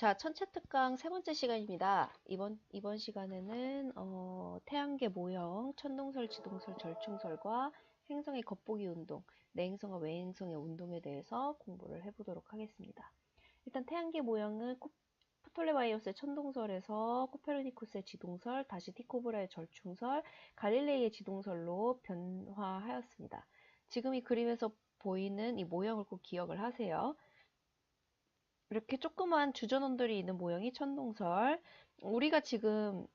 자, 천체특강 세 번째 시간입니다. 이번 시간에는 태양계 모형, 천동설, 지동설, 절충설과 행성의 겉보기 운동, 내행성과 외행성의 운동에 대해서 공부를 해보도록 하겠습니다. 일단 태양계 모형은 프톨레마이오스의 천동설에서 코페르니쿠스의 지동설, 다시 티코브라의 절충설, 갈릴레이의 지동설로 변화하였습니다. 지금 이 그림에서 보이는 이 모형을 꼭 기억을 하세요. 이렇게 조그만 주전원들이 있는 모형이 천동설, 우리가 지금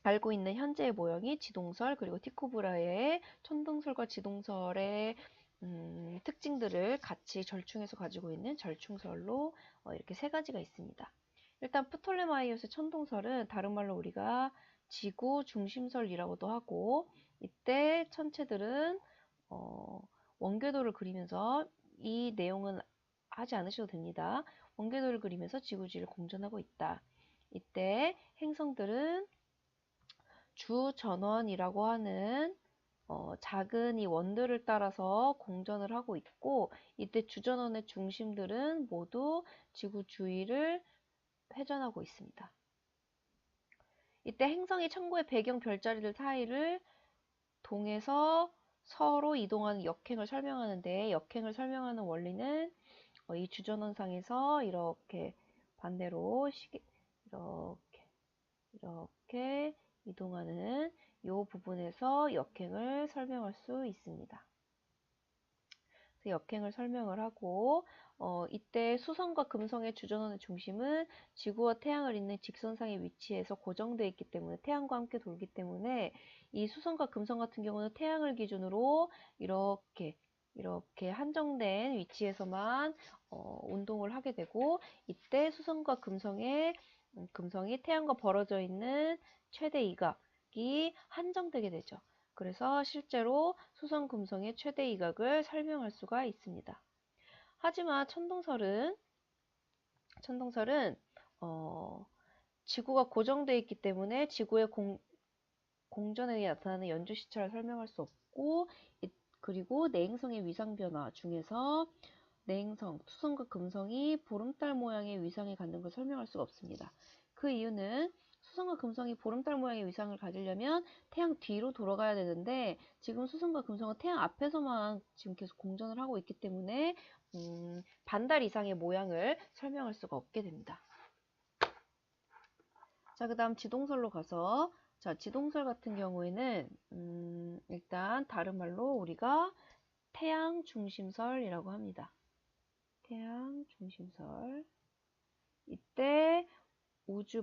알고 있는 현재의 모형이 지동설, 그리고 티코브라의 천동설과 지동설의 특징들을 같이 절충해서 가지고 있는 절충설로 이렇게 세 가지가 있습니다. 일단 프톨레마이오스의 천동설은 다른 말로 우리가 지구 중심설이라고도 하고, 이때 천체들은 원궤도를 그리면서, 이 내용은 하지 않으셔도 됩니다. 원궤도를 그리면서 지구지를 공전하고 있다. 이때 행성들은 주전원이라고 하는 작은 이 원들을 따라서 공전을 하고 있고, 이때 주전원의 중심들은 모두 지구 주위를 회전하고 있습니다. 이때 행성이 천구의 배경 별자리들 사이를 동해서 서로 이동하는 역행을 설명하는데, 역행을 설명하는 원리는 이 주전원상에서 이렇게 반대로 이렇게 이동하는 이 부분에서 역행을 설명할 수 있습니다. 역행을 설명을 하고, 이때 수성과 금성의 주전원의 중심은 지구와 태양을 잇는 직선상의 위치에서 고정되어 있기 때문에, 태양과 함께 돌기 때문에 이 수성과 금성 같은 경우는 태양을 기준으로 이렇게 한정된 위치에서만 운동을 하게 되고, 이때 수성과 금성이 태양과 벌어져 있는 최대 이각이 한정되게 되죠. 그래서 실제로 수성, 금성의 최대 이각을 설명할 수가 있습니다. 하지만 천동설은 지구가 고정되어 있기 때문에 지구의 공전에 의해 나타나는 연주시차를 설명할 수 없고, 그리고 내행성의 위상 변화 중에서 내행성, 수성과 금성이 보름달 모양의 위상을 갖는 걸 설명할 수가 없습니다. 그 이유는 수성과 금성이 보름달 모양의 위상을 가지려면 태양 뒤로 돌아가야 되는데, 지금 수성과 금성은 태양 앞에서만 지금 계속 공전을 하고 있기 때문에 반달 이상의 모양을 설명할 수가 없게 됩니다. 자, 그 다음 지동설로 가서, 자, 지동설 같은 경우에는 일단 다른 말로 우리가 태양 중심설이라고 합니다. 태양 중심설. 이때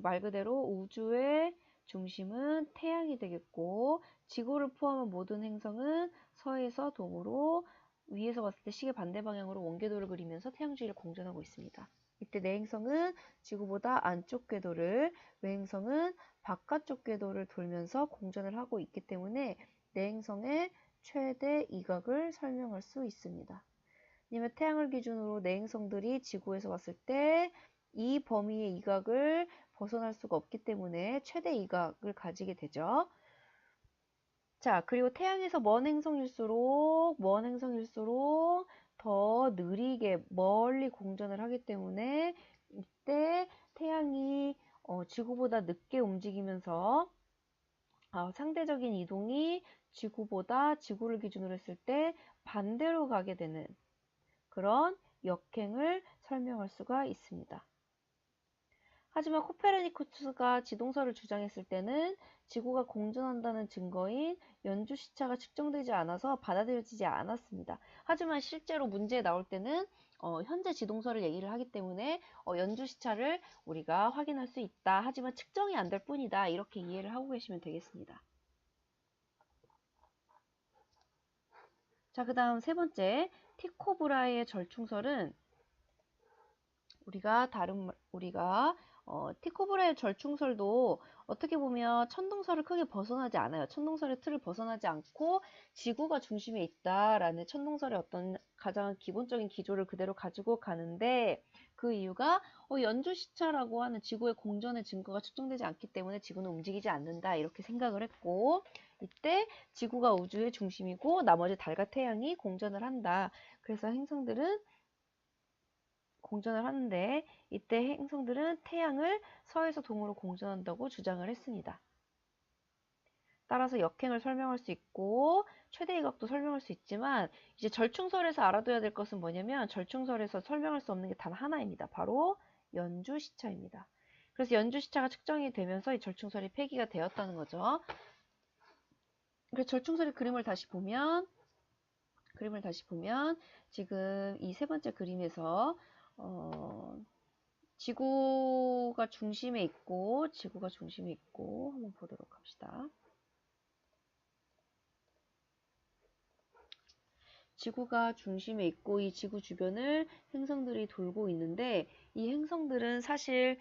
말 그대로 우주의 중심은 태양이 되겠고, 지구를 포함한 모든 행성은 서에서 동으로 위에서 봤을 때 시계 반대 방향으로 원궤도를 그리면서 태양 주위를 공전하고 있습니다. 이때 내행성은 지구보다 안쪽 궤도를, 외행성은 바깥쪽 궤도를 돌면서 공전을 하고 있기 때문에 내행성의 최대 이각을 설명할 수 있습니다. 왜냐면 태양을 기준으로 내행성들이 지구에서 봤을 때 이 범위의 이각을 벗어날 수가 없기 때문에 최대 이각을 가지게 되죠. 자, 그리고 태양에서 먼 행성일수록 더 느리게 멀리 공전을 하기 때문에, 이때 태양이 지구보다 늦게 움직이면서 상대적인 이동이 지구를 기준으로 했을 때 반대로 가게 되는 그런 역행을 설명할 수가 있습니다. 하지만 코페르니쿠스가 지동설을 주장했을 때는 지구가 공전한다는 증거인 연주시차가 측정되지 않아서 받아들여지지 않았습니다. 하지만 실제로 문제에 나올 때는 현재 지동설을 얘기를 하기 때문에 연주시차를 우리가 확인할 수 있다. 하지만 측정이 안 될 뿐이다. 이렇게 이해를 하고 계시면 되겠습니다. 자, 그 다음 세 번째, 티코브라의 절충설은 티코브라의 절충설도 어떻게 보면 천동설을 크게 벗어나지 않아요. 천동설의 틀을 벗어나지 않고 지구가 중심에 있다라는 천동설의 어떤 가장 기본적인 기조를 그대로 가지고 가는데, 그 이유가 연주시차라고 하는 지구의 공전의 증거가 측정되지 않기 때문에 지구는 움직이지 않는다, 이렇게 생각을 했고, 이때 지구가 우주의 중심이고 나머지 달과 태양이 공전을 한다. 그래서 행성들은 공전을 하는데 이때 행성들은 태양을 서에서 동으로 공전한다고 주장을 했습니다. 따라서 역행을 설명할 수 있고 최대 이각도 설명할 수 있지만 이제 절충설에서 알아둬야 될 것은 뭐냐면 절충설에서 설명할 수 없는 게 단 하나입니다. 바로 연주시차입니다. 그래서 연주시차가 측정이 되면서 이 절충설이 폐기가 되었다는 거죠. 그래서 절충설의 그림을 다시 보면 지금 이 세 번째 그림에서 지구가 중심에 있고 한번 보도록 합시다. 지구가 중심에 있고 이 지구 주변을 행성들이 돌고 있는데 이 행성들은 사실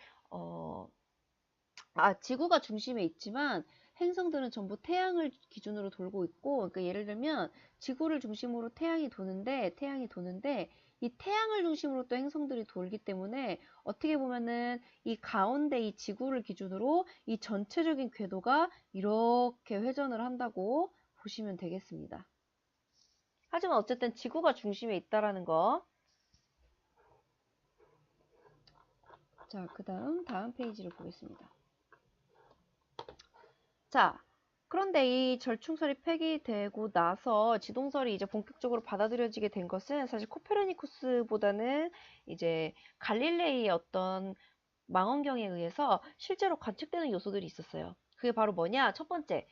지구가 중심에 있지만 행성들은 전부 태양을 기준으로 돌고 있고, 그러니까 예를 들면 지구를 중심으로 태양이 도는데 이 태양을 중심으로 또 행성들이 돌기 때문에 어떻게 보면은 이 가운데 이 지구를 기준으로 이 전체적인 궤도가 이렇게 회전을 한다고 보시면 되겠습니다. 하지만 어쨌든 지구가 중심에 있다라는 거. 자, 다음 페이지를 보겠습니다. 자, 그런데 이 절충설이 폐기되고 나서 지동설이 이제 본격적으로 받아들여지게 된 것은 사실 코페르니쿠스보다는 이제 갈릴레이의 어떤 망원경에 의해서 실제로 관측되는 요소들이 있었어요. 그게 바로 뭐냐? 첫 번째,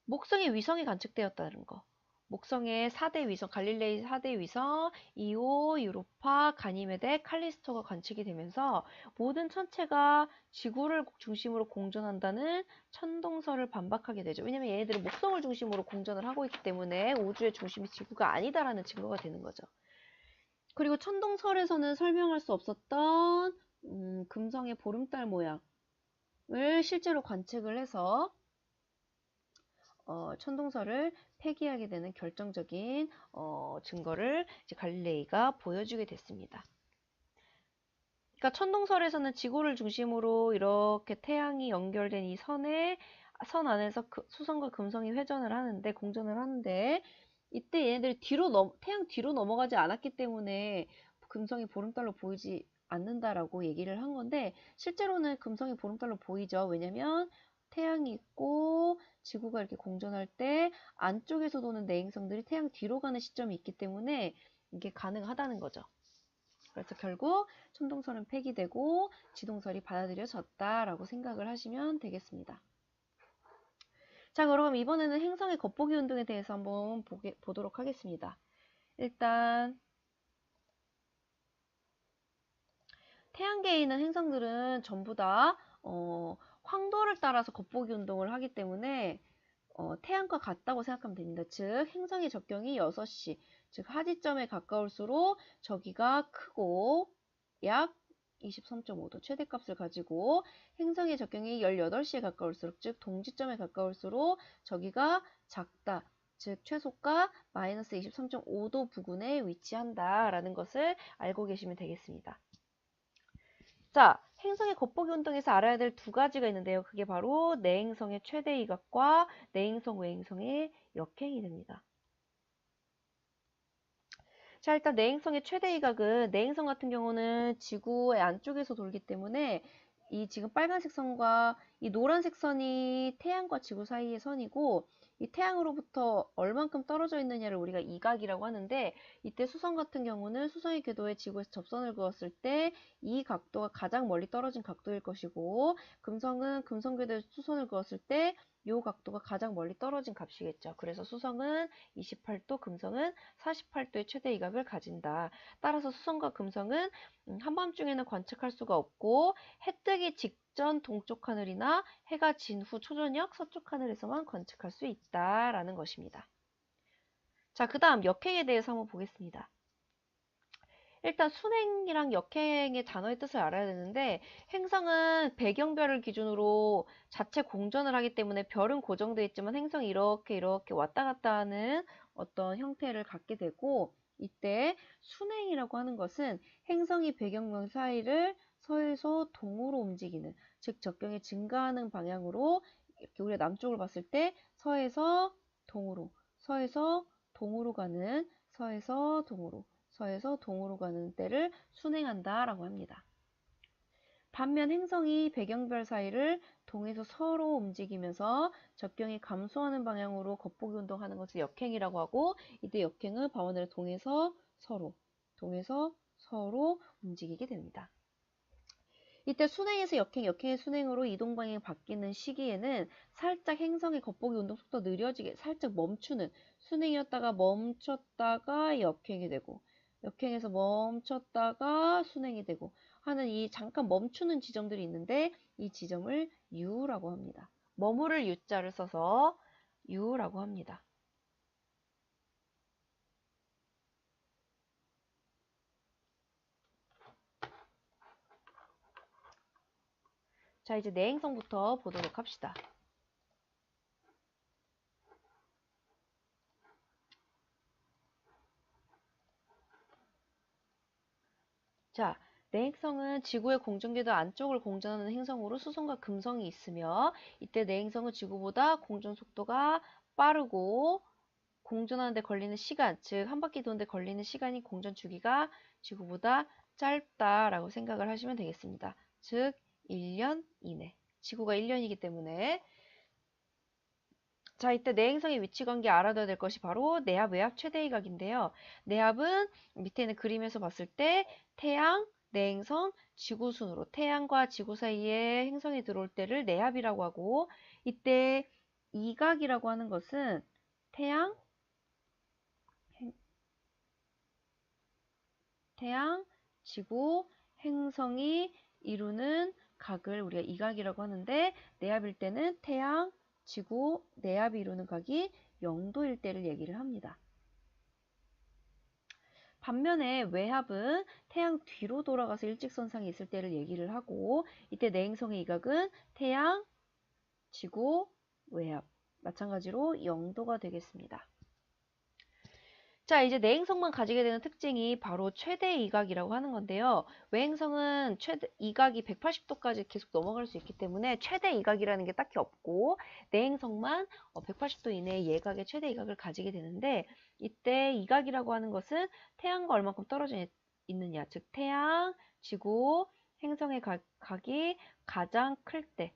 목성의 위성이 관측되었다는 거. 목성의 4대 위성, 갈릴레이 4대 위성, 이오, 유로파, 가니메데, 칼리스토가 관측이 되면서 모든 천체가 지구를 중심으로 공전한다는 천동설을 반박하게 되죠. 왜냐면 얘네들은 목성을 중심으로 공전을 하고 있기 때문에 우주의 중심이 지구가 아니다라는 증거가 되는 거죠. 그리고 천동설에서는 설명할 수 없었던 금성의 보름달 모양을 실제로 관측을 해서 천동설을 폐기하게 되는 결정적인 증거를 이제 갈릴레이가 보여주게 됐습니다. 그러니까 천동설에서는 지구를 중심으로 이렇게 태양이 연결된 이 선 안에서 수성과 금성이 공전을 하는데 이때 얘네들이 태양 뒤로 넘어가지 않았기 때문에 금성이 보름달로 보이지 않는다라고 얘기를 한 건데 실제로는 금성이 보름달로 보이죠. 왜냐면 태양이 있고 지구가 이렇게 공전할 때 안쪽에서 도는 내행성들이 태양 뒤로 가는 시점이 있기 때문에 이게 가능하다는 거죠. 그래서 결국 천동설은 폐기되고 지동설이 받아들여졌다라고 생각을 하시면 되겠습니다. 자, 그럼 이번에는 행성의 겉보기 운동에 대해서 한번 보도록 하겠습니다. 일단 태양계에 있는 행성들은 전부 다 황도를 따라서 겉보기 운동을 하기 때문에 태양과 같다고 생각하면 됩니다. 즉 행성의 적경이 6시, 즉 하지점에 가까울수록 저기가 크고 약 23.5도 최대값을 가지고 행성의 적경이 18시에 가까울수록 즉 동지점에 가까울수록 저기가 작다. 즉 최소가 마이너스 23.5도 부근에 위치한다라는 것을 알고 계시면 되겠습니다. 자, 행성의 겉보기 운동에서 알아야 될 두 가지가 있는데요. 그게 바로 내행성의 최대 이각과 내행성 외행성의 역행이 됩니다. 자, 일단 내행성의 최대 이각은 내행성 같은 경우는 지구의 안쪽에서 돌기 때문에 이 지금 빨간색 선과 이 노란색 선이 태양과 지구 사이의 선이고 이 태양으로부터 얼만큼 떨어져 있느냐를 우리가 이각이라고 하는데 이때 수성 같은 경우는 수성의 궤도에 지구에서 접선을 그었을 때 이 각도가 가장 멀리 떨어진 각도일 것이고 금성은 금성 궤도에 수선을 그었을 때 이 각도가 가장 멀리 떨어진 값이겠죠. 그래서 수성은 28도, 금성은 48도의 최대 이각을 가진다. 따라서 수성과 금성은 한밤중에는 관측할 수가 없고 해 뜨기 직전 동쪽 하늘이나 해가 진 후 초저녁 서쪽 하늘에서만 관측할 수 있다라는 것입니다. 자, 그 다음 역행에 대해서 한번 보겠습니다. 일단 순행이랑 역행의 단어의 뜻을 알아야 되는데 행성은 배경별을 기준으로 자체 공전을 하기 때문에 별은 고정되어 있지만 행성이 이렇게 왔다 갔다 하는 어떤 형태를 갖게 되고 이때 순행이라고 하는 것은 행성이 배경별 사이를 서에서 동으로 움직이는 즉 적경이 증가하는 방향으로 이렇게 우리가 남쪽을 봤을 때 서에서 동으로 가는 서에서 동으로 서에서 동으로 가는 때를 순행한다 라고 합니다. 반면 행성이 배경별 사이를 동에서 서로 움직이면서 적경이 감소하는 방향으로 겉보기 운동하는 것을 역행이라고 하고, 이때 역행은 밤하늘의 동에서 서로 움직이게 됩니다. 이때 순행에서 역행, 역행의 순행으로 이동 방향이 바뀌는 시기에는 살짝 행성의 겉보기 운동 속도가 느려지게 살짝 멈추는, 순행이었다가 멈췄다가 역행이 되고, 역행에서 멈췄다가 순행이 되고 하는 이 잠깐 멈추는 지점들이 있는데, 이 지점을 U라고 합니다. 머무를 U자를 써서 U라고 합니다. 자, 이제 내행성부터 보도록 합시다. 자, 내행성은 지구의 공전궤도 안쪽을 공전하는 행성으로 수성과 금성이 있으며, 이때 내행성은 지구보다 공전 속도가 빠르고 공전하는 데 걸리는 시간, 즉 한 바퀴 도는 데 걸리는 시간이 공전 주기가 지구보다 짧다라고 생각을 하시면 되겠습니다. 즉 1년 이내. 지구가 1년이기 때문에. 자, 이때 내행성의 위치관계 알아둬야 될 것이 바로 내압, 외압, 최대이각인데요. 내압은 밑에 있는 그림에서 봤을 때 태양, 내행성, 지구 순으로 태양과 지구 사이에 행성이 들어올 때를 내압이라고 하고, 이때 이각이라고 하는 것은 태양, 지구, 행성이 이루는 각을 우리가 이각이라고 하는데, 내압일 때는 태양, 지구, 내압이 이루는 각이 0도일 때를 얘기를 합니다. 반면에 외압은 태양 뒤로 돌아가서 일직선상에 있을 때를 얘기를 하고, 이때 내행성의 이각은 태양, 지구, 외압 마찬가지로 0도가 되겠습니다. 자, 이제 내행성만 가지게 되는 특징이 바로 최대 이각이라고 하는 건데요. 외행성은 최대 이각이 180도까지 계속 넘어갈 수 있기 때문에 최대 이각이라는 게 딱히 없고, 내행성만 180도 이내의 예각의 최대 이각을 가지게 되는데, 이때 이각이라고 하는 것은 태양과 얼마큼 떨어져 있느냐, 즉 태양, 지구, 행성의 각이 가장 클 때,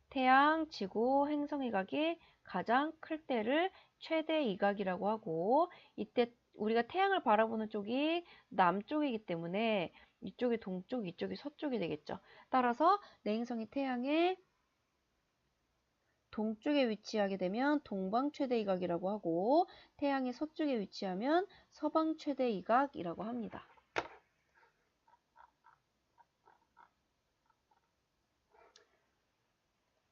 태양, 지구, 행성의 각이 가장 클 때를 최대 이각이라고 하고, 이때 우리가 태양을 바라보는 쪽이 남쪽이기 때문에 이쪽이 동쪽, 이쪽이 서쪽이 되겠죠. 따라서 내행성이 태양의 동쪽에 위치하게 되면 동방 최대 이각이라고 하고, 태양의 서쪽에 위치하면 서방 최대 이각이라고 합니다.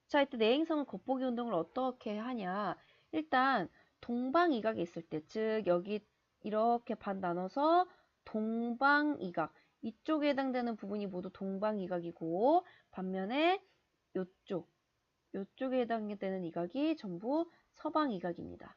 자, 이때 내행성은 겉보기 운동을 어떻게 하냐. 일단 동방이각에 있을 때, 즉 여기 이렇게 반 나눠서 동방이각, 이쪽에 해당되는 부분이 모두 동방이각이고, 반면에 요쪽에 해당되는 이각이 전부 서방이각입니다.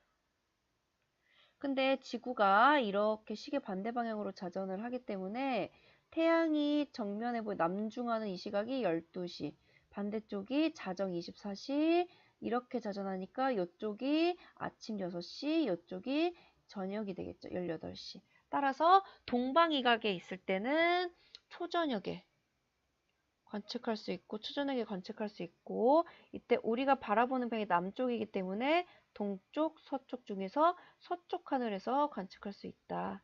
근데 지구가 이렇게 시계 반대 방향으로 자전을 하기 때문에 태양이 정면에 남중하는 이 시각이 12시, 반대쪽이 자정 24시, 이렇게 자전하니까 이쪽이 아침 6시, 이쪽이 저녁이 되겠죠. 18시. 따라서 동방이각에 있을 때는 초저녁에 관측할 수 있고, 초저녁에 관측할 수 있고, 이때 우리가 바라보는 방이 남쪽이기 때문에 동쪽, 서쪽 중에서 서쪽 하늘에서 관측할 수 있다.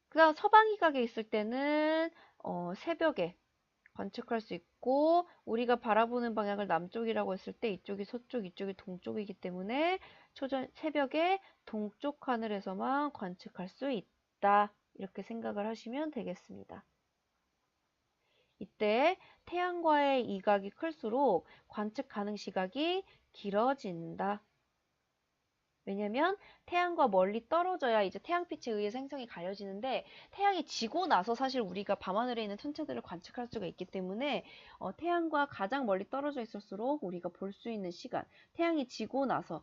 그 다음 서방이각에 있을 때는 새벽에 관측할 수 있고, 우리가 바라보는 방향을 남쪽이라고 했을 때 이쪽이 서쪽, 이쪽이 동쪽이기 때문에 새벽에 동쪽 하늘에서만 관측할 수 있다. 이렇게 생각을 하시면 되겠습니다. 이때 태양과의 이각이 클수록 관측 가능 시각이 길어진다. 왜냐면 태양과 멀리 떨어져야 이제 태양빛에 의해서 행성이 가려지는데, 태양이 지고 나서 사실 우리가 밤하늘에 있는 천체들을 관측할 수가 있기 때문에 태양과 가장 멀리 떨어져 있을수록 우리가 볼 수 있는 시간, 태양이 지고 나서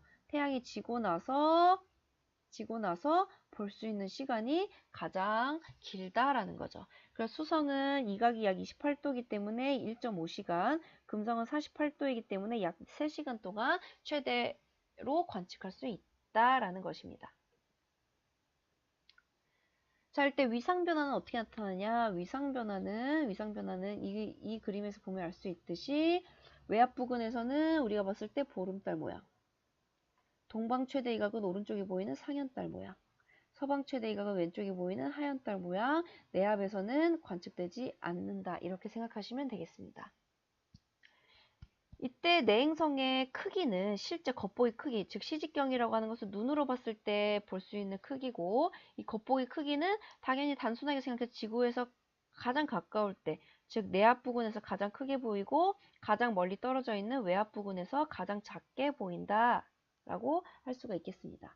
볼 수 있는 시간이 가장 길다라는 거죠. 그래서 수성은 이각이 약 28도이기 때문에 1.5시간, 금성은 48도이기 때문에 약 3시간 동안 최대로 관측할 수 있다라는 것입니다. 자, 이때 위상 변화는 어떻게 나타나냐? 위상 변화는 이 그림에서 보면 알 수 있듯이 외압 부근에서는 우리가 봤을 때 보름달 모양, 동방 최대 이각은 오른쪽에 보이는 상현달 모양, 서방 최대 이각은 왼쪽에 보이는 하현달 모양, 내압에서는 관측되지 않는다. 이렇게 생각하시면 되겠습니다. 이때 내행성의 크기는 실제 겉보기 크기, 즉 시직경이라고 하는 것은 눈으로 봤을 때 볼 수 있는 크기고, 이 겉보기 크기는 당연히 단순하게 생각해서 지구에서 가장 가까울 때, 즉 내압 부근에서 가장 크게 보이고 가장 멀리 떨어져 있는 외압 부근에서 가장 작게 보인다 라고 할 수가 있겠습니다.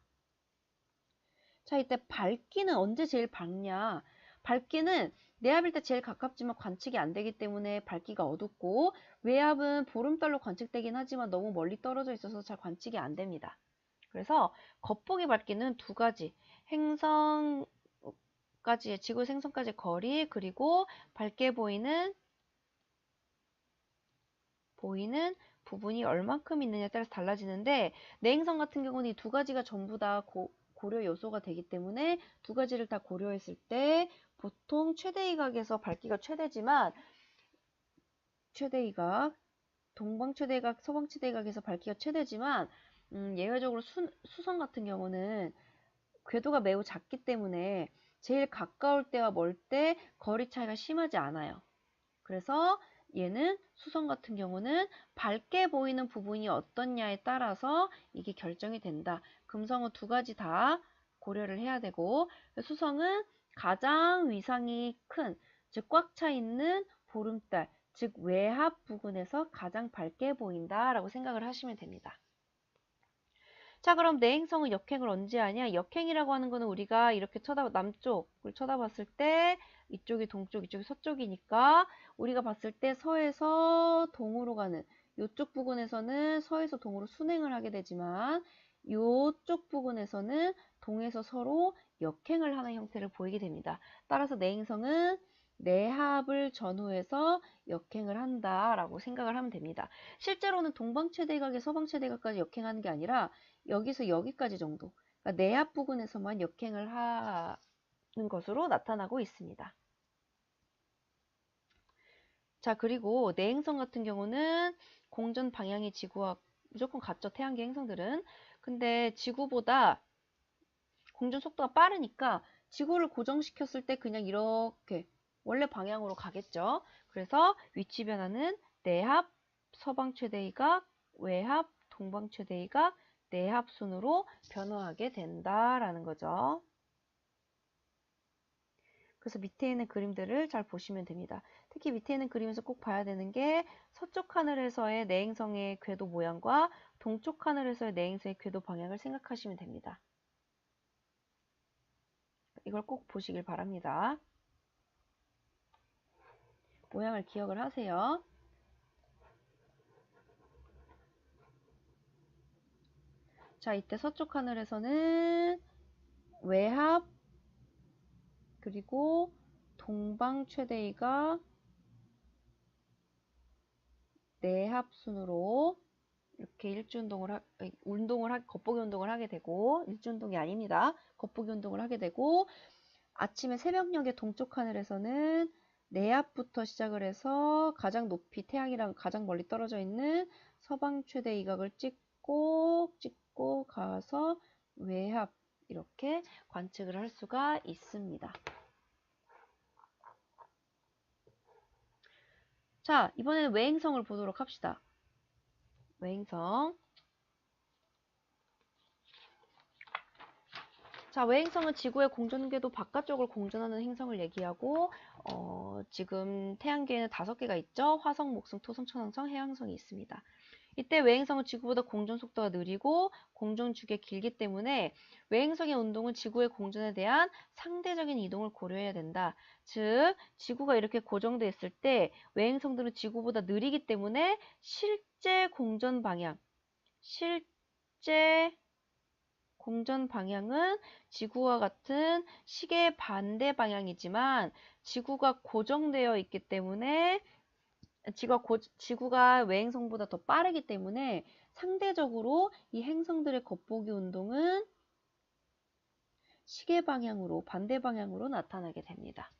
자, 이때 밝기는 언제 제일 밝냐? 밝기는 내압일 때 제일 가깝지만 관측이 안 되기 때문에 밝기가 어둡고, 외압은 보름달로 관측되긴 하지만 너무 멀리 떨어져 있어서 잘 관측이 안 됩니다. 그래서 겉보기 밝기는 두 가지, 행성까지, 지구 행성까지 거리, 그리고 밝게 보이는 부분이 얼만큼 있느냐에 따라서 달라지는데, 내행성 같은 경우는 이 두 가지가 전부 다 고려 요소가 되기 때문에 두 가지를 다 고려했을 때 보통 최대이각에서 밝기가 최대지만, 최대이각, 동방 최대이각, 서방 최대이각에서 밝기가 최대지만 예외적으로 수성 같은 경우는 궤도가 매우 작기 때문에 제일 가까울 때와 멀 때 거리 차이가 심하지 않아요. 그래서 얘는 수성 같은 경우는 밝게 보이는 부분이 어떻냐에 따라서 이게 결정이 된다. 금성은 두 가지 다 고려를 해야 되고, 수성은 가장 위상이 큰, 즉 꽉 차 있는 보름달, 즉 외압 부근에서 가장 밝게 보인다라고 생각을 하시면 됩니다. 자, 그럼 내행성은 역행을 언제 하냐? 역행이라고 하는 거는 우리가 이렇게 남쪽을 쳐다봤을 때 이쪽이 동쪽, 이쪽이 서쪽이니까 우리가 봤을 때 서에서 동으로 가는 이쪽 부근에서는 서에서 동으로 순행을 하게 되지만, 이쪽 부근에서는 동에서 서로 역행을 하는 형태를 보이게 됩니다. 따라서 내행성은 내합을 전후해서 역행을 한다라고 생각을 하면 됩니다. 실제로는 동방 최대각에 서방 최대각까지 역행하는 게 아니라 여기서 여기까지 정도, 그러니까 내압 부근에서만 역행을 하는 것으로 나타나고 있습니다. 자, 그리고 내행성 같은 경우는 공전 방향이 지구와 무조건 같죠, 태양계 행성들은. 근데 지구보다 공전 속도가 빠르니까 지구를 고정시켰을 때 그냥 이렇게 원래 방향으로 가겠죠. 그래서 위치 변화는 내합, 서방 최대이각, 외합, 동방 최대이각, 내합 순으로 변화하게 된다라는 거죠. 그래서 밑에 있는 그림들을 잘 보시면 됩니다. 특히 밑에 있는 그림에서 꼭 봐야 되는 게 서쪽 하늘에서의 내행성의 궤도 모양과 동쪽 하늘에서의 내행성의 궤도 방향을 생각하시면 됩니다. 이걸 꼭 보시길 바랍니다. 모양을 기억을 하세요. 자, 이때 서쪽 하늘에서는 외합, 그리고 동방 최대이각, 내합 순으로 이렇게 겉보기 운동을 하게 되고, 일주운동이 아닙니다. 겉보기 운동을 하게 되고, 아침에 새벽녘에 동쪽 하늘에서는 내압부터 시작을 해서 가장 높이 태양이랑 가장 멀리 떨어져 있는 서방 최대 이각을 찍고 가서 외압, 이렇게 관측을 할 수가 있습니다. 자, 이번에는 외행성을 보도록 합시다. 외행성. 자, 외행성은 지구의 공전궤도 바깥쪽을 공전하는 행성을 얘기하고, 지금 태양계에는 5개가 있죠. 화성, 목성, 토성, 천왕성, 해왕성이 있습니다. 이때 외행성은 지구보다 공전 속도가 느리고 공전 주기가 길기 때문에 외행성의 운동은 지구의 공전에 대한 상대적인 이동을 고려해야 된다. 즉, 지구가 이렇게 고정되어 있을 때 외행성들은 지구보다 느리기 때문에 실제 공전 방향은 지구와 같은 시계 반대 방향이지만 지구가 고정되어 있기 때문에 지구가 외행성보다 더 빠르기 때문에 상대적으로 이 행성들의 겉보기 운동은 시계 방향으로, 반대 방향으로 나타나게 됩니다.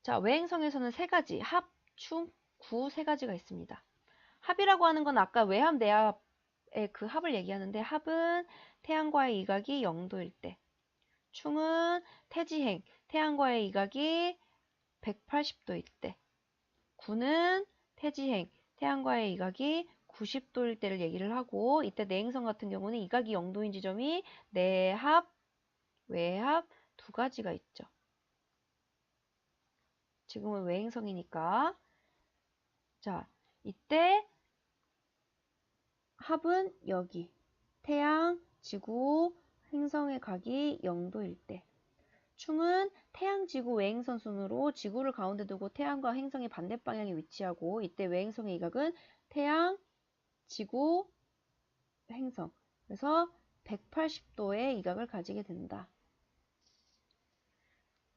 자, 외행성에서는 세 가지, 합, 충, 구 세 가지가 있습니다. 합이라고 하는 건 아까 외합, 내합의 그 합을 얘기하는데, 합은 태양과의 이각이 0도일 때, 충은 태지행, 태양과의 이각이 180도일 때, 구는 태지행, 태양과의 이각이 90도일 때를 얘기를 하고, 이때 내행성 같은 경우는 이각이 0도인 지점이 내합, 외합 두 가지가 있죠. 지금은 외행성이니까. 자, 이때 합은 여기 태양, 지구, 행성의 각이 0도일 때, 충은 태양, 지구, 외행선 순으로 지구를 가운데 두고 태양과 행성의 반대 방향에 위치하고, 이때 외행성의 이각은 태양, 지구, 행성. 그래서 180도의 이각을 가지게 된다.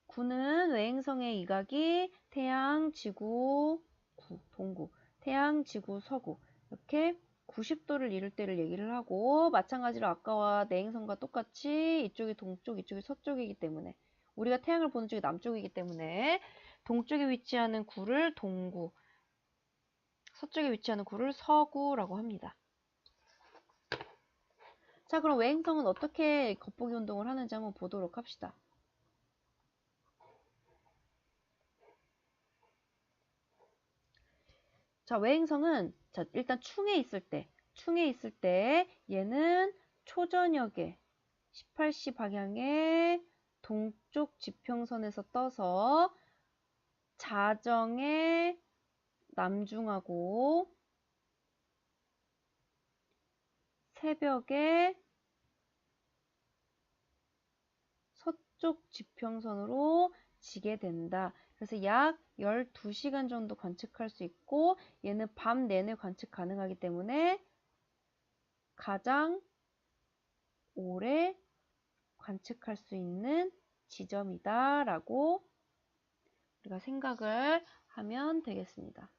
구는 외행성의 이각이 태양, 지구, 동구, 태양, 지구, 서구 이렇게 90도를 이룰 때를 얘기를 하고, 마찬가지로 아까와 내행성과 똑같이 이쪽이 동쪽, 이쪽이 서쪽이기 때문에, 우리가 태양을 보는 쪽이 남쪽이기 때문에 동쪽에 위치하는 구를 동구, 서쪽에 위치하는 구를 서구라고 합니다. 자, 그럼 외행성은 어떻게 겉보기 운동을 하는지 한번 보도록 합시다. 자, 외행성은 자, 일단 충에 있을 때 얘는 초저녁에 18시 방향에 동쪽 지평선에서 떠서 자정에 남중하고 새벽에 서쪽 지평선으로 지게 된다. 그래서 약 12시간 정도 관측할 수 있고, 얘는 밤 내내 관측 가능하기 때문에 가장 오래 관측할 수 있는 지점이다 라고 우리가 생각을 하면 되겠습니다.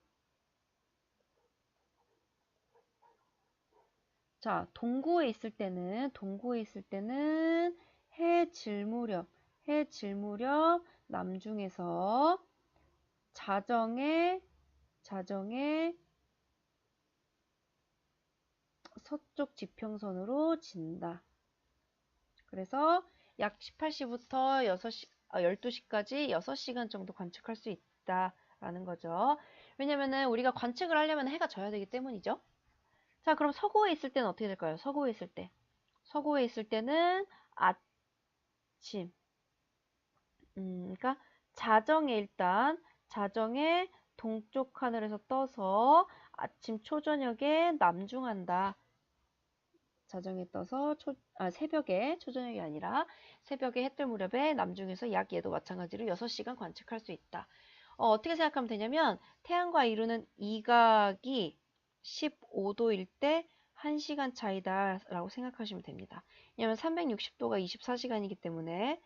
자, 동구에 있을 때는 해 질 무렵 남중에서 자정에 서쪽 지평선으로 진다. 그래서 약 18시부터 12시까지 6시간 정도 관측할 수 있다라는 거죠. 왜냐면은 우리가 관측을 하려면 해가 져야 되기 때문이죠. 자, 그럼 서구에 있을 때는 어떻게 될까요? 서구에 있을 때는 아침, 그러니까 자정에 동쪽 하늘에서 떠서 아침 초저녁에 남중한다. 자정에 떠서 새벽에, 초저녁이 아니라 새벽에 해 뜰 무렵에 남중에서 약 얘도 마찬가지로 6시간 관측할 수 있다. 어떻게 생각하면 되냐면 태양과 이루는 이각이 15도일 때 1시간 차이다 라고 생각하시면 됩니다. 왜냐면 360도가 24시간이기 때문에.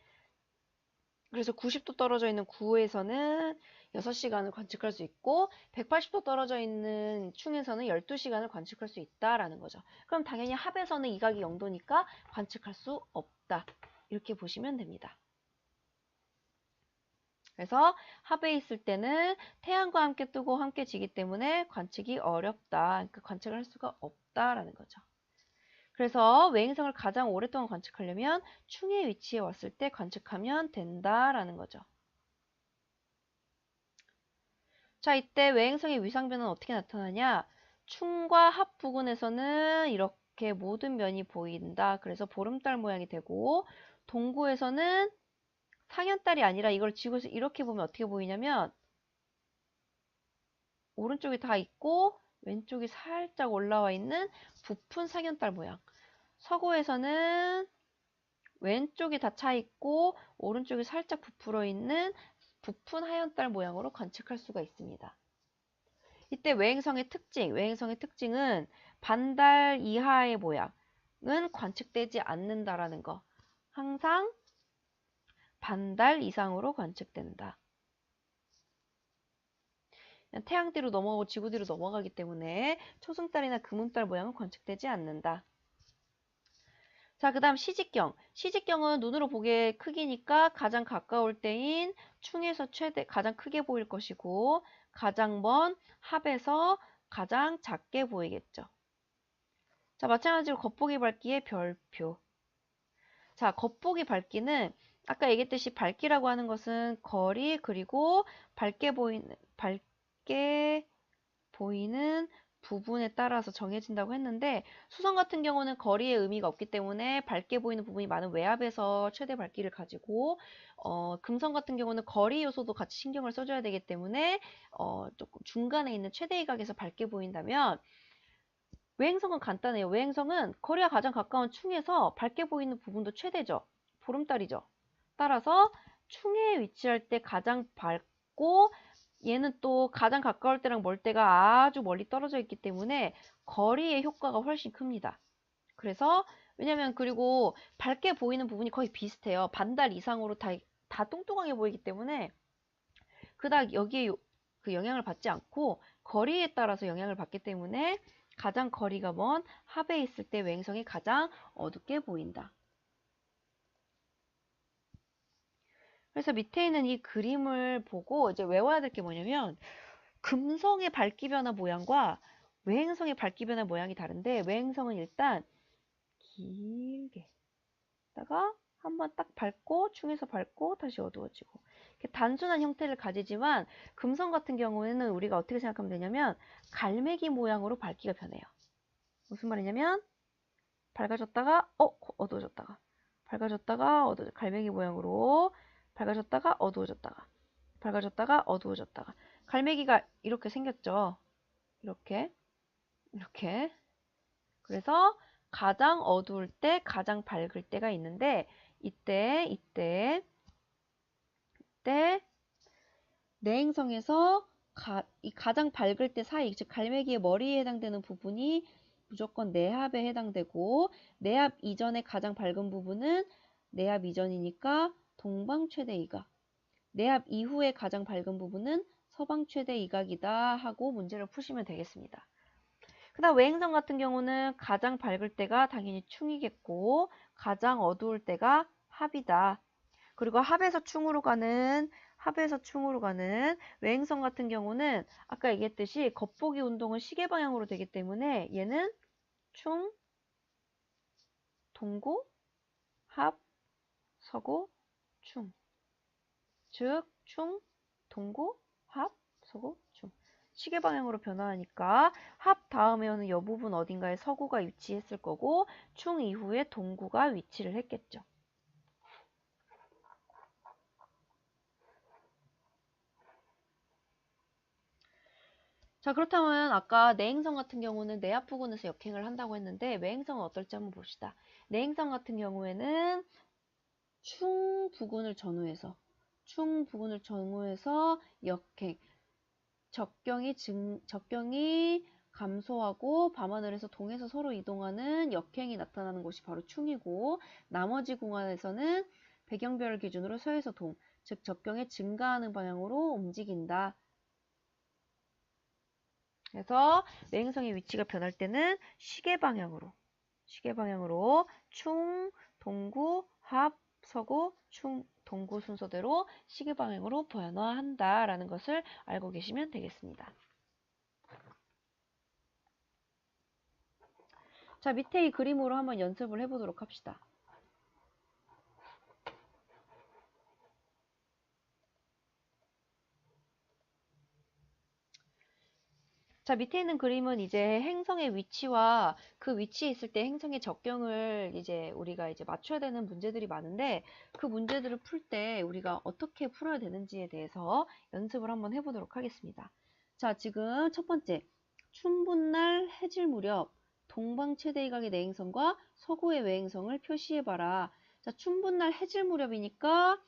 그래서 90도 떨어져 있는 구에서는 6시간을 관측할 수 있고 180도 떨어져 있는 충에서는 12시간을 관측할 수 있다라는 거죠. 그럼 당연히 합에서는 이각이 0도니까 관측할 수 없다. 이렇게 보시면 됩니다. 그래서 합에 있을 때는 태양과 함께 뜨고 함께 지기 때문에 관측이 어렵다. 그러니까 관측을 할 수가 없다라는 거죠. 그래서 외행성을 가장 오랫동안 관측하려면 충의 위치에 왔을 때 관측하면 된다라는 거죠. 자, 이때 외행성의 위상변은 어떻게 나타나냐? 충과 합 부근에서는 이렇게 모든 면이 보인다. 그래서 보름달 모양이 되고, 동구에서는 상현달이 아니라 이걸 지구에서 이렇게 보면 어떻게 보이냐면 오른쪽이 다 있고 왼쪽이 살짝 올라와 있는 부푼 상현달 모양. 서구에서는 왼쪽이 다 차 있고 오른쪽이 살짝 부풀어 있는 부푼 하얀달 모양으로 관측할 수가 있습니다. 이때 외행성의 특징은 반달 이하의 모양은 관측되지 않는다라는 거. 항상 반달 이상으로 관측된다. 그냥 태양 뒤로 넘어가고 지구 뒤로 넘어가기 때문에 초승달이나 금음달 모양은 관측되지 않는다. 자, 그 다음 시직경. 시직경은 눈으로 보기에 크기니까 가장 가까울 때인 충에서 최대 가장 크게 보일 것이고 가장 먼 합에서 가장 작게 보이겠죠. 자, 마찬가지로 겉보기 밝기의 별표. 자, 겉보기 밝기는 아까 얘기했듯이 밝기라고 하는 것은 거리 그리고 밝게 보이는 부분에 따라서 정해진다고 했는데 수성 같은 경우는 거리의 의미가 없기 때문에 밝게 보이는 부분이 많은 외압에서 최대 밝기를 가지고 금성 같은 경우는 거리 요소도 같이 신경을 써줘야 되기 때문에 조금 중간에 있는 최대 이각에서 밝게 보인다면 외행성은 간단해요. 외행성은 거리가 가장 가까운 충에서 밝게 보이는 부분도 최대죠. 보름달이죠. 따라서 충에 위치할 때 가장 밝고 얘는 또 가장 가까울 때랑 멀 때가 아주 멀리 떨어져 있기 때문에 거리의 효과가 훨씬 큽니다. 그래서 왜냐면 그리고 밝게 보이는 부분이 거의 비슷해요. 반달 이상으로 다 뚱뚱하게 보이기 때문에 그닥 여기에 그 영향을 받지 않고 거리에 따라서 영향을 받기 때문에 가장 거리가 먼 합에 있을 때 외행성이 가장 어둡게 보인다. 그래서 밑에 있는 이 그림을 보고 이제 외워야 될 게 뭐냐면 금성의 밝기 변화 모양과 외행성의 밝기 변화 모양이 다른데 외행성은 일단 길게 다가 한번 딱 밝고 충에서 밝고 다시 어두워지고 이렇게 단순한 형태를 가지지만 금성 같은 경우에는 우리가 어떻게 생각하면 되냐면 갈매기 모양으로 밝기가 변해요. 무슨 말이냐면 밝아졌다가 어두워졌다가 밝아졌다가 갈매기 모양으로 밝아졌다가 어두워졌다가 밝아졌다가 어두워졌다가 갈매기가 이렇게 생겼죠. 이렇게 이렇게 그래서 가장 어두울 때 가장 밝을 때가 있는데 이때 내행성에서 가장 밝을 때 사이 즉 갈매기의 머리에 해당되는 부분이 무조건 내합에 해당되고 내합 이전에 가장 밝은 부분은 내합 이전이니까 동방 최대 이각 내합 이후에 가장 밝은 부분은 서방 최대 이각이다 하고 문제를 푸시면 되겠습니다. 그 다음 외행성 같은 경우는 가장 밝을 때가 당연히 충이겠고 가장 어두울 때가 합이다. 그리고 합에서 충으로 가는 외행성 같은 경우는 아까 얘기했듯이 겉보기 운동은 시계 방향으로 되기 때문에 얘는 충, 동구, 합, 서구, 충. 즉 충, 동구, 합, 서구, 충. 시계 방향으로 변화하니까 합 다음에는 이 부분 어딘가에 서구가 위치했을 거고 충 이후에 동구가 위치를 했겠죠. 자, 그렇다면 아까 내행성 같은 경우는 내합 부근에서 역행을 한다고 했는데 외행성은 어떨지 한번 봅시다. 내행성 같은 경우에는 충 부근을 전후해서 역행 적경이 감소하고 밤하늘에서 동에서 서로 이동하는 역행이 나타나는 곳이 바로 충이고 나머지 공간에서는 배경별을 기준으로 서에서 동, 즉 적경이 증가하는 방향으로 움직인다. 그래서 외행성의 위치가 변할 때는 시계 방향으로 충, 동구, 합, 서구, 충, 동구 순서대로 시계 방향으로 변화한다라는 것을 알고 계시면 되겠습니다. 자, 밑에 이 그림으로 한번 연습을 해보도록 합시다. 자, 밑에 있는 그림은 이제 행성의 위치와 그 위치에 있을 때 행성의 적경을 이제 우리가 이제 맞춰야 되는 문제들이 많은데 그 문제들을 풀 때 우리가 어떻게 풀어야 되는지에 대해서 연습을 한번 해보도록 하겠습니다. 자, 지금 첫 번째, 춘분날 해질 무렵 동방 최대 이각의 내행성과 서구의 외행성을 표시해봐라. 자, 춘분날 해질 무렵이니까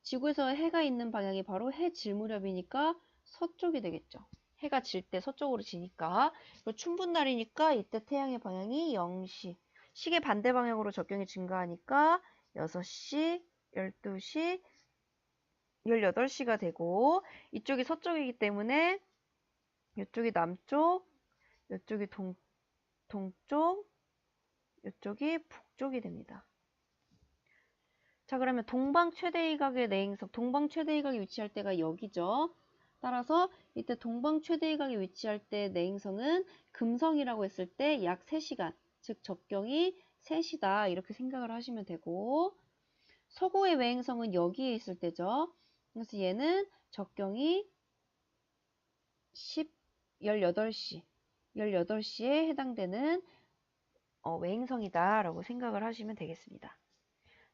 지구에서 해가 있는 방향이 바로 해질 무렵이니까 서쪽이 되겠죠. 해가 질 때 서쪽으로 지니까 그리고 춘분날이니까 이때 태양의 방향이 0시 시계 반대 방향으로 적경이 증가하니까 6시, 12시, 18시가 되고 이쪽이 서쪽이기 때문에 이쪽이 남쪽, 이쪽이 동쪽, 이쪽이 북쪽이 됩니다. 자, 그러면 동방 최대이각의 내행성, 동방 최대이각이 위치할 때가 여기죠. 따라서 이때 동방 최대이각이 위치할 때 내행성은 금성이라고 했을 때 약 3시간, 즉 적경이 3시다 이렇게 생각을 하시면 되고, 서구의 외행성은 여기에 있을 때죠. 그래서 얘는 적경이 18시에 해당되는 외행성이다 라고 생각을 하시면 되겠습니다.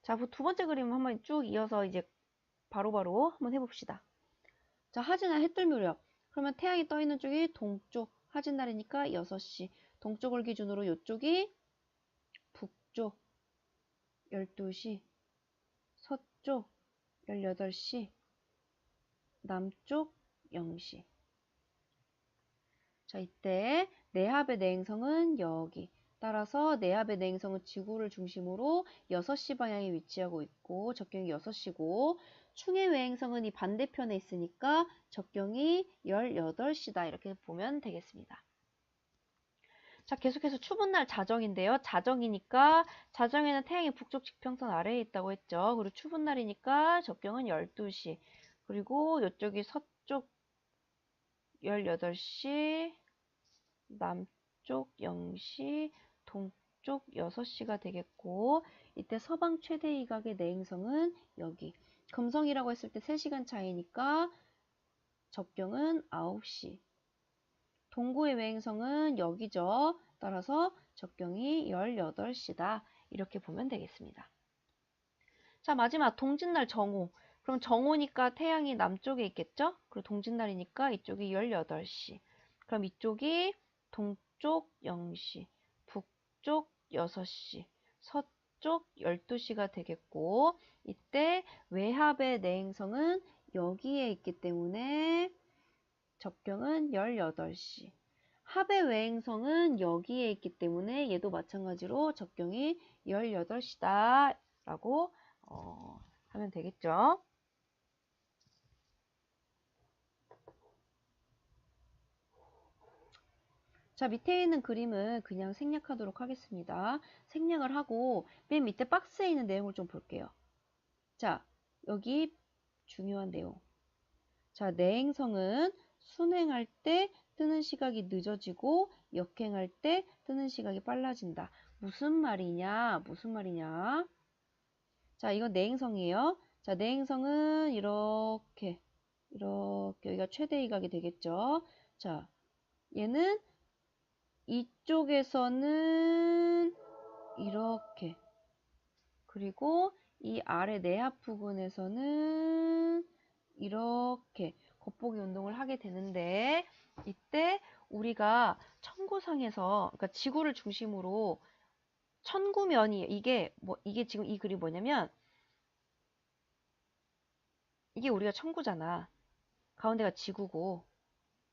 자, 두 번째 그림 한번 쭉 이어서 이제 바로바로 한번 해봅시다. 자, 하진날 해뜰 무렵. 그러면 태양이 떠 있는 쪽이 동쪽, 하진날이니까 6시. 동쪽을 기준으로 이쪽이 북쪽 12시, 서쪽 18시, 남쪽 0시. 자, 이때 내합의 내행성은 여기. 따라서 내합의 내행성은 지구를 중심으로 6시 방향에 위치하고 있고 적경이 6시고 충의 외행성은 이 반대편에 있으니까 적경이 18시다. 이렇게 보면 되겠습니다. 자, 계속해서 추분날 자정인데요. 자정이니까 자정에는 태양이 북쪽 지평선 아래에 있다고 했죠. 그리고 추분날이니까 적경은 12시. 그리고 이쪽이 서쪽 18시, 남쪽 0시, 동쪽 6시가 되겠고 이때 서방 최대 이각의 내행성은 여기. 금성이라고 했을 때 3시간 차이니까 적경은 9시. 동구의 외행성은 여기죠. 따라서 적경이 18시다. 이렇게 보면 되겠습니다. 자, 마지막 동짓날 정오. 그럼 정오니까 태양이 남쪽에 있겠죠? 그리고 동짓날이니까 이쪽이 18시. 그럼 이쪽이 동쪽 0시, 북쪽 6시, 서쪽 12시가 되겠고 이때 외합의 내행성은 여기에 있기 때문에 적경은 18시. 합의 외행성은 여기에 있기 때문에 얘도 마찬가지로 적경이 18시다 라고 하면 되겠죠. 자, 밑에 있는 그림은 그냥 생략하도록 하겠습니다. 생략을 하고 맨 밑에 박스에 있는 내용을 좀 볼게요. 자, 여기 중요한 내용. 자, 내행성은 순행할 때 뜨는 시각이 늦어지고 역행할 때 뜨는 시각이 빨라진다. 무슨 말이냐? 자, 이건 내행성이에요. 자, 내행성은 이렇게 여기가 최대 이각이 되겠죠. 자, 얘는 이쪽에서는 이렇게, 그리고 이 아래 내합 부분에서는 이렇게 겉보기 운동을 하게 되는데 이때 우리가 천구상에서, 그러니까 지구를 중심으로 천구면이 이게 지금 이 글이 뭐냐면 이게 우리가 천구잖아. 가운데가 지구고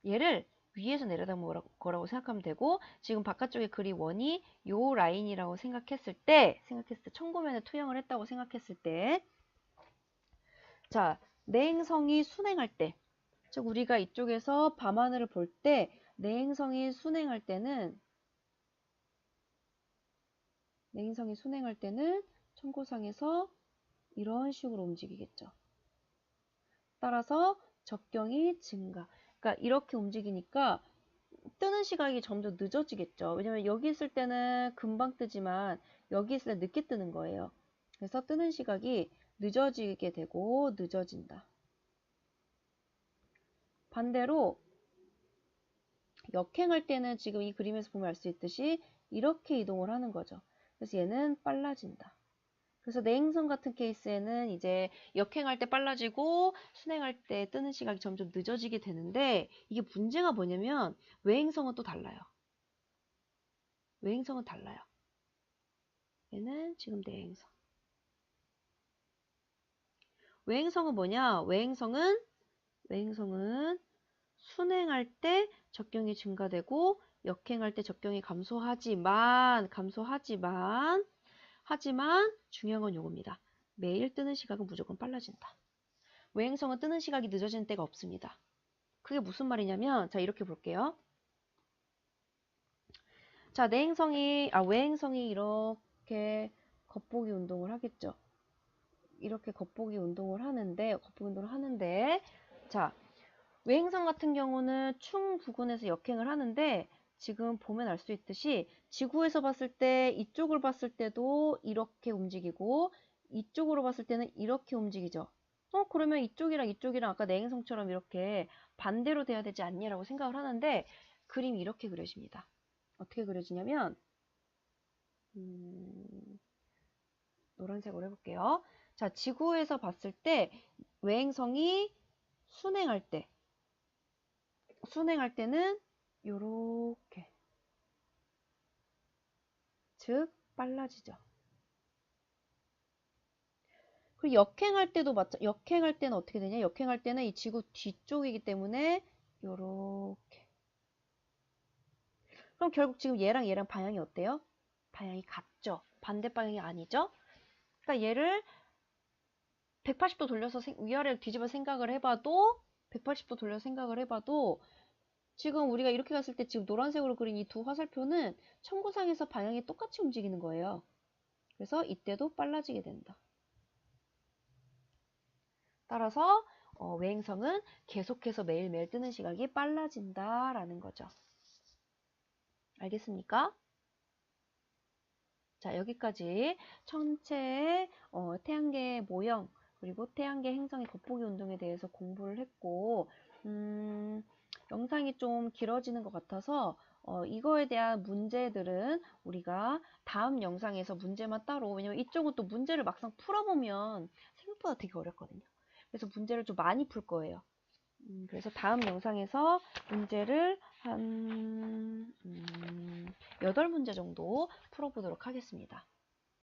얘를 위에서 내려다보는 거라고 생각하면 되고 지금 바깥쪽에 글이 원이 요 라인이라고 생각했을 때 천구면에 투영을 했다고 생각했을 때 자, 내행성이 순행할 때 즉 우리가 이쪽에서 밤하늘을 볼 때 내행성이 순행할 때는 천고상에서 이런 식으로 움직이겠죠. 따라서 적경이 증가. 그러니까 이렇게 움직이니까 뜨는 시각이 점점 늦어지겠죠. 왜냐면 여기 있을 때는 금방 뜨지만 여기 있을 때 늦게 뜨는 거예요. 그래서 뜨는 시각이 늦어지게 되고 늦어진다. 반대로 역행할 때는 지금 이 그림에서 보면 알 수 있듯이 이렇게 이동을 하는 거죠. 그래서 얘는 빨라진다. 그래서 내행성 같은 케이스에는 이제 역행할 때 빨라지고 순행할 때 뜨는 시각이 점점 늦어지게 되는데 이게 문제가 뭐냐면 외행성은 또 달라요. 외행성은 달라요. 얘는 지금 내행성. 외행성은 뭐냐? 외행성은 순행할 때 적경이 증가되고 역행할 때 적경이 감소하지만 중요한 건 요겁니다. 매일 뜨는 시각은 무조건 빨라진다. 외행성은 뜨는 시각이 늦어지는 때가 없습니다. 그게 무슨 말이냐면, 자, 이렇게 볼게요. 자, 외행성이 이렇게 겉보기 운동을 하겠죠. 이렇게 겉보기 운동을 하는데, 자, 외행성 같은 경우는 충 부근에서 역행을 하는데, 지금 보면 알 수 있듯이 지구에서 봤을 때 이쪽을 봤을 때도 이렇게 움직이고 이쪽으로 봤을 때는 이렇게 움직이죠. 그러면 이쪽이랑 아까 내행성처럼 이렇게 반대로 돼야 되지 않냐라고 생각을 하는데, 그림이 이렇게 그려집니다. 어떻게 그려지냐면 노란색으로 해볼게요. 자, 지구에서 봤을 때 외행성이 순행할 때는 요렇게, 즉 빨라지죠. 그리고 역행할 때는 어떻게 되냐? 역행할 때는 이 지구 뒤쪽이기 때문에 요렇게. 그럼 결국 지금 얘랑 방향이 어때요? 방향이 같죠? 반대 방향이 아니죠? 그러니까 얘를 180도 돌려서 위아래를 뒤집어 생각을 해봐도 180도 돌려서 생각을 해봐도 지금 우리가 이렇게 갔을 때 지금 노란색으로 그린 이 두 화살표는 청구상에서 방향이 똑같이 움직이는 거예요. 그래서 이때도 빨라지게 된다. 따라서 외행성은 계속해서 매일매일 뜨는 시각이 빨라진다라는 거죠. 알겠습니까? 자, 여기까지 전체의 태양계 모형 그리고 태양계 행성의 겉보기 운동에 대해서 공부를 했고, 영상이 좀 길어지는 것 같아서 이거에 대한 문제들은 우리가 다음 영상에서 문제만 따로, 왜냐면 이쪽은 또 문제를 막상 풀어보면 생각보다 되게 어렵거든요. 그래서 문제를 좀 많이 풀 거예요. 그래서 다음 영상에서 문제를 한 8문제 정도 풀어보도록 하겠습니다.